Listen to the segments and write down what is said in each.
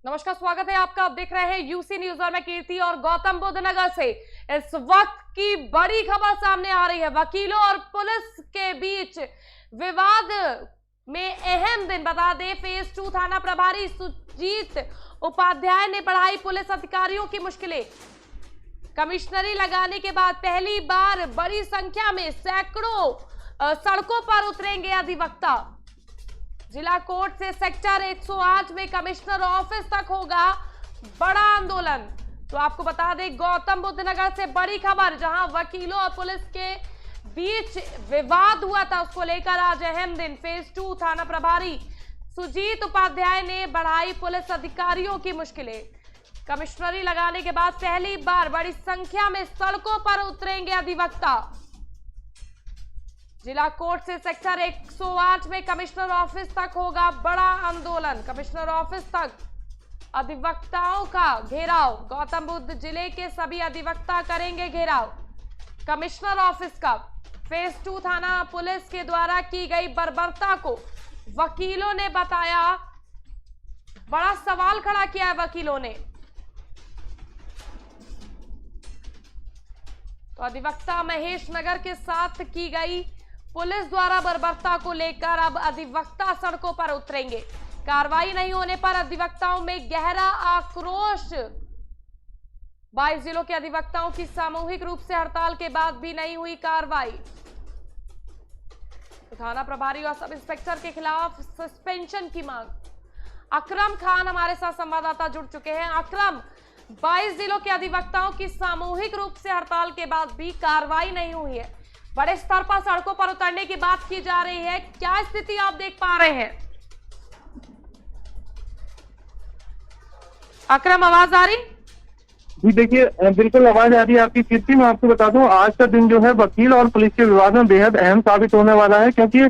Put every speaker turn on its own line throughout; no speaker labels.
नमस्कार, स्वागत है आपका। आप देख रहे हैं यूसी न्यूज और मैं कीर्ति। और गौतम बुद्ध नगर से इस वक्त की बड़ी खबर सामने आ रही है। वकीलों और पुलिस के बीच विवाद में अहम दिन। बता दें, फेज 2 थाना प्रभारी सुजीत उपाध्याय ने बढ़ाई पुलिस अधिकारियों की मुश्किलें। कमिश्नरी लगाने के बाद पहली बार बड़ी संख्या में सैकड़ों सड़कों पर उतरेंगे अधिवक्ता। जिला कोर्ट से सेक्टर 108 में कमिश्नर ऑफिस तक होगा बड़ा आंदोलन। तो आपको बता दें, गौतम बुद्ध नगर से बड़ी खबर, जहां वकीलों और पुलिस के बीच विवाद हुआ था, उसको लेकर आज अहम दिन। फेज 2 थाना प्रभारी सुजीत उपाध्याय ने बढ़ाई पुलिस अधिकारियों की मुश्किलें। कमिश्नरी लगाने के बाद पहली बार बड़ी संख्या में सड़कों पर उतरेंगे अधिवक्ता। जिला कोर्ट से सेक्टर 108 में कमिश्नर ऑफिस तक होगा बड़ा आंदोलन। कमिश्नर ऑफिस तक अधिवक्ताओं का घेराव। गौतम बुद्ध जिले के सभी अधिवक्ता करेंगे घेराव कमिश्नर ऑफिस का। फेज 2 थाना पुलिस के द्वारा की गई बर्बरता को वकीलों ने बताया, बड़ा सवाल खड़ा किया है वकीलों ने। तो अधिवक्ता महेश नगर के साथ की गई पुलिस द्वारा बर्बरता को लेकर अब अधिवक्ता सड़कों पर उतरेंगे। कार्रवाई नहीं होने पर अधिवक्ताओं में गहरा आक्रोश। 22 जिलों के अधिवक्ताओं की सामूहिक रूप से हड़ताल के बाद भी नहीं हुई कार्रवाई। थाना प्रभारी और सब इंस्पेक्टर के खिलाफ सस्पेंशन की मांग। अकरम खान हमारे साथ संवाददाता जुड़ चुके हैं। अकरम, 22 जिलों के अधिवक्ताओं की सामूहिक रूप से हड़ताल के बाद भी कार्रवाई नहीं हुई है। बड़े स्तर पर सड़कों पर उतरने की बात की जा रही है। क्या स्थिति आप देख पा रहे हैं? अकरम, आवाज आ रही?
जी देखिए, बिल्कुल आवाज आ रही है आपकी कीर्ति। मैं आपको बता दूं, आज का दिन जो है वकील और पुलिस के विवाद में बेहद अहम साबित होने वाला है, क्योंकि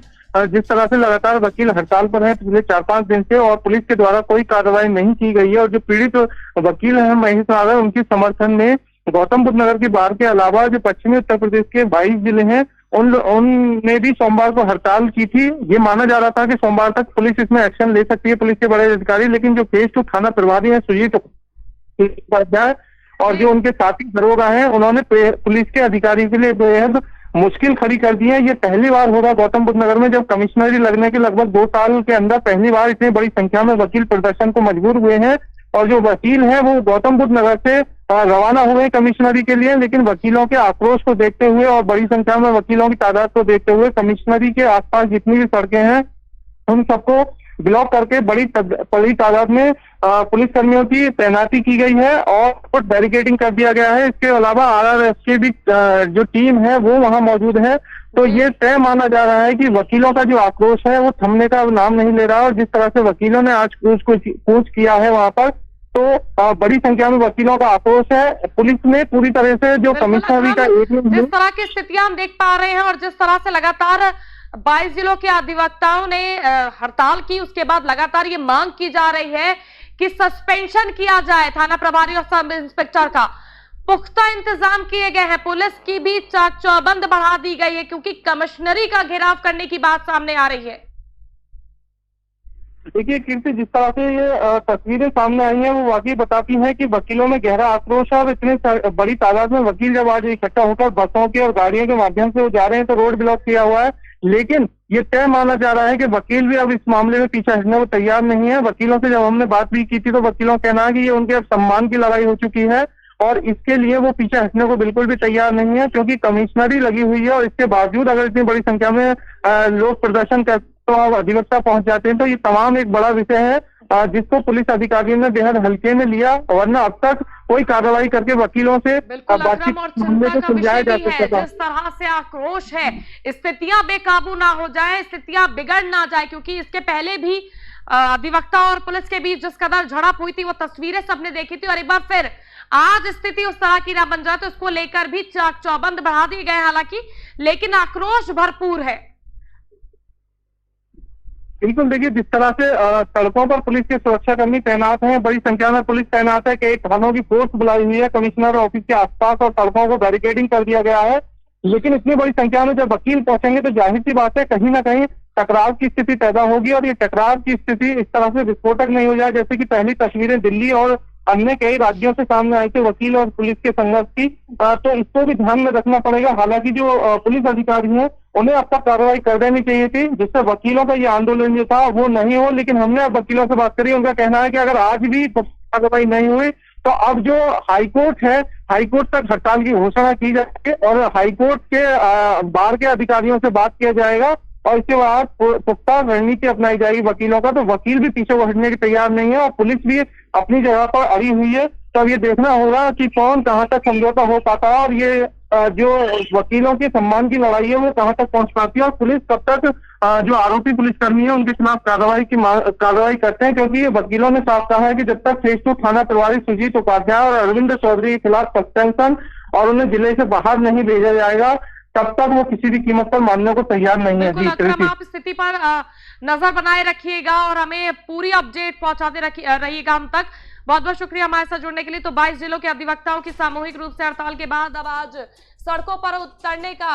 जिस तरह से लगातार वकील हड़ताल पर है पिछले 4-5 दिन से और पुलिस के द्वारा कोई कार्रवाई नहीं की गई है। और जो पीड़ित वकील है महेश नागर, उनके समर्थन में गौतम बुद्ध नगर की बार के अलावा जो पश्चिमी उत्तर प्रदेश के 22 जिले हैं उनने भी सोमवार को हड़ताल की थी। ये माना जा रहा था कि सोमवार तक पुलिस इसमें एक्शन ले सकती है, पुलिस के बड़े अधिकारी। लेकिन जो फेज 2 थाना प्रभारी है सुजीत उपाध्याय और जो उनके साथी दरोगा हैं, उन्होंने पुलिस के अधिकारी के लिए बेहद मुश्किल खड़ी कर दी है। ये पहली बार होगा गौतम बुद्ध नगर में, जब कमिश्नरी लगने के लगभग 2 साल के अंदर पहली बार इतनी बड़ी संख्या में वकील प्रदर्शन को मजबूर हुए हैं। और जो वकील है वो गौतम बुद्ध नगर से रवाना हुए कमिश्नरी के लिए, लेकिन वकीलों के आक्रोश को देखते हुए और बड़ी संख्या में वकीलों की तादाद को देखते हुए कमिश्नरी के आसपास जितनी भी सड़कें हैं उन सबको ब्लॉक करके बड़ी तादाद में पुलिस कर्मियों की तैनाती की गई है और बैरिकेडिंग कर दिया गया है। इसके अलावा RRF की भी जो टीम है वो वहां मौजूद है। तो ये तय माना जा रहा है कि वकीलों का जो आक्रोश है वो थमने का नाम नहीं ले रहा। और जिस तरह से वकीलों ने आज कूच किया है वहां पर, तो बड़ी संख्या में वकीलों का आक्रोश है। पुलिस ने पूरी तरह से जो कमिश्नरी का
जिस तरह की स्थितियां हम देख पा रहे हैं और जिस तरह से लगातार 22 जिलों के अधिवक्ताओं ने हड़ताल की, उसके बाद लगातार ये मांग की जा रही है कि सस्पेंशन किया जाए थाना प्रभारी और सब इंस्पेक्टर का। पुख्ता इंतजाम किए गए हैं, पुलिस की भी चाक चौबंद बढ़ा दी गई है, क्योंकि कमिश्नरी का घेराव करने की बात सामने आ रही है।
देखिए कीर्ति, जिस तरह से ये तस्वीरें सामने आई हैं वो वाकई बताती हैं कि वकीलों में गहरा आक्रोश है। और इतने बड़ी तादाद में वकील जब आज इकट्ठा होकर बसों के और गाड़ियों के माध्यम से वो जा रहे हैं तो रोड ब्लॉक किया हुआ है। लेकिन ये तय माना जा रहा है कि वकील भी अब इस मामले में पीछे हटने को तैयार नहीं है। वकीलों से जब हमने बात भी की थी तो वकीलों का कहना है कि ये उनके सम्मान की लड़ाई हो चुकी है और इसके लिए वो पीछे हटने को बिल्कुल भी तैयार नहीं है, क्योंकि कमिश्नरी लगी हुई है। और इसके बावजूद अगर इतनी बड़ी संख्या में लोग प्रदर्शन करते तो अधिवक्ता पहुंच जाते हैं। तो ये तमाम एक बड़ा विषय है जिसको पुलिस अधिकारियों ने बेहद हल्के में लिया, वरना अब तक कोई कार्रवाई करके वकीलों से बातचीत को सुलझाया जा सकता था।
जिस तरह से आक्रोश है, स्थितियां बेकाबू ना हो जाए, स्थितियां बिगड़ ना जाए, क्योंकि इसके पहले भी अधिवक्ता और पुलिस के बीच जिस कदर झड़प हुई थी वो तस्वीरें सबने देखी थी। और एक बार फिर आज स्थिति उस तरह की ना बन जाए, तो इसको लेकर भी चाक चौबंद बढ़ा दिए गए हालांकि, लेकिन आक्रोश भरपूर है।
बिल्कुल, देखिए जिस तरह से सड़कों पर पुलिस के सुरक्षाकर्मी तैनात हैं, बड़ी संख्या में पुलिस तैनात है, कई थानों की फोर्स बुलाई हुई है कमिश्नर ऑफिस के आसपास और सड़कों को बैरिकेडिंग कर दिया गया है। लेकिन इतनी बड़ी संख्या में जब वकील पहुंचेंगे तो जाहिर सी बात है कहीं ना कहीं टकराव की स्थिति पैदा होगी और ये टकराव की स्थिति इस तरह से विस्फोटक नहीं हो जाए जैसे कि पहली तस्वीरें दिल्ली और अन्य कई राज्यों से सामने आई थी वकील और पुलिस के संघर्ष की। तो इसको भी ध्यान में रखना पड़ेगा। हालांकि जो पुलिस अधिकारी हैं उन्हें अब तक कार्रवाई कर देनी चाहिए थी जिससे वकीलों का ये आंदोलन जो था वो नहीं हो। लेकिन हमने अब वकीलों से बात करी, उनका कहना है कि अगर आज भी कार्रवाई नहीं हुई तो अब जो हाईकोर्ट है, हाईकोर्ट तक हड़ताल की घोषणा की जाएगी और हाईकोर्ट के बार के अधिकारियों से बात किया जाएगा और इसके बाद पुख्ता रणनीति अपनाई जाएगी वकीलों का। तो वकील भी पीछे हटने के तैयार नहीं है और पुलिस भी अपनी जगह पर अड़ी हुई है। तो अब ये देखना होगा कि कौन कहां तक समझौता हो पाता है और ये जो वकीलों के सम्मान की लड़ाई है वो कहां तक पहुंच पाती है और पुलिस कब तक जो आरोपी पुलिसकर्मी है उनके खिलाफ कार्रवाई करते हैं। क्योंकि ये वकीलों ने साफ कहा है कि जब तक फेस 2 थाना प्रभारी सुजीत उपाध्याय और अरविंद चौधरी के खिलाफ सस्पेंशन और उन्हें जिले से बाहर नहीं भेजा जाएगा तब तक वो किसी भी कीमत पर मानने को तैयार नहीं है।
बिल्कुल आप स्थिति पर नजर बनाए रखिएगा और हमें पूरी अपडेट पहुंचाते रहिएगा हम तक। बहुत बहुत शुक्रिया हमारे साथ जुड़ने के लिए। तो 22 जिलों के अधिवक्ताओं की सामूहिक रूप से हड़ताल के बाद अब आज सड़कों पर उतरने का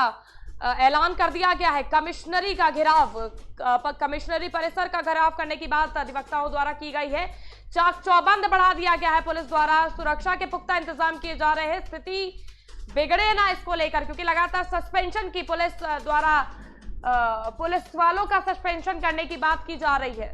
ऐलान कर दिया गया है। कमिश्नरी का घेराव, कमिश्नरी परिसर का घेराव करने की बात अधिवक्ताओं द्वारा की गई है। चाक चौबंद बढ़ा दिया गया है पुलिस द्वारा, सुरक्षा के पुख्ता इंतजाम किए जा रहे हैं। स्थिति बिगड़े ना इसको लेकर, क्योंकि लगातार सस्पेंशन की पुलिस द्वारा पुलिस वालों का सस्पेंशन करने की बात की जा रही है।